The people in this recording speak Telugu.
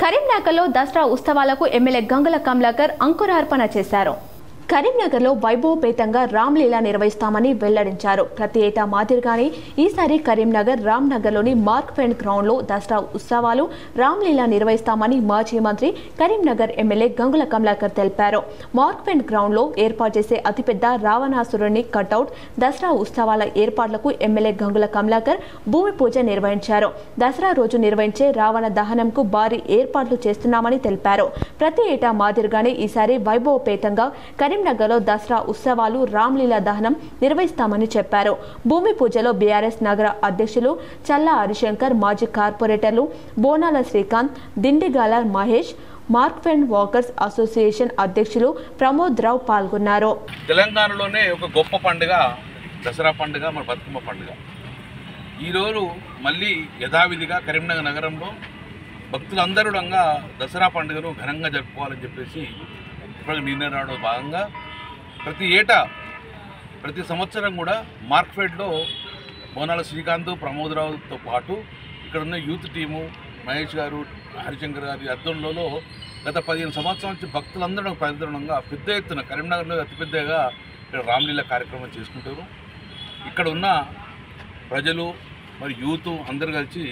కరీంనగర్లో దసరా ఉత్సవాలకు ఎమ్మెల్యే గంగుల కమలాకర్ అంకురార్పణ చేశారు. కరీంనగర్లో వైభవపేతంగా రామ్లీలా నిర్వహిస్తామని వెల్లడించారు. ప్రతి ఏటా మాదిరిగానే ఈసారి కరీంనగర్ రామ్నగర్లోని మార్క్ఫెండ్ గ్రౌండ్లో దసరా ఉత్సవాలు రామ్లీలా నిర్వహిస్తామని మాజీ మంత్రి కరీంనగర్ ఎమ్మెల్యే గంగుల కమలాకర్ తెలిపారు. మార్క్ఫెండ్ గ్రౌండ్లో ఏర్పాటు చేసే అతిపెద్ద రావణాసురుని కటౌట్ దసరా ఉత్సవాల ఏర్పాట్లకు ఎమ్మెల్యే గంగుల కమలాకర్ భూమి పూజ నిర్వహించారు. దసరా రోజు నిర్వహించే రావణ దహనంకు భారీ ఏర్పాట్లు చేస్తున్నామని తెలిపారు. ప్రతి ఏటా మాదిరిగానే ఈసారి వైభవపేతంగా కరీంనగర్లో దసరా ఉత్సవాలు రామ్లీలా దహనం నిర్వహిస్తామని చెప్పారు. భూమి పూజలో బీఆర్ఎస్ నగర అధ్యక్షులు చల్లా హరిశంకర్, మాజీ కార్పొరేటర్లు బోనాల శ్రీకాంత్, దిండిగాల మహేష్, మార్క్ఫెండ్ వాకర్స్ అసోసియేషన్ అధ్యక్షులు ప్రమోద్ రావు పాల్గొన్నారు. తెలంగాణలోనే ఒక గొప్ప పండుగ దసరా పండుగ, మన బతుకమ్మ పండుగ. ఈరోజు మళ్ళీ యథావిధిగా కరీంనగర్ నగరంలో భక్తులందరూ దసరా పండుగను ఘనంగా జరుపుకోవాలని చెప్పేసి నిర్ణయం రావడం భాగంగా ప్రతి సంవత్సరం కూడా మార్క్ఫెడ్లో బోనాల శ్రీకాంత్, ప్రమోదరావుతో పాటు ఇక్కడ ఉన్న యూత్ టీము మహేష్ గారు, హరిశంకర్ గారి అద్దంలో గత 15 సంవత్సరాల నుంచి భక్తులందరూ ప్రదర్శనంగా పెద్ద ఎత్తున కరీంనగర్లో అతిపెద్దగా ఇక్కడ రామ్లీలా కార్యక్రమం చేసుకుంటారు. ఇక్కడ ఉన్న ప్రజలు మరి యూత్ అందరూ కలిసి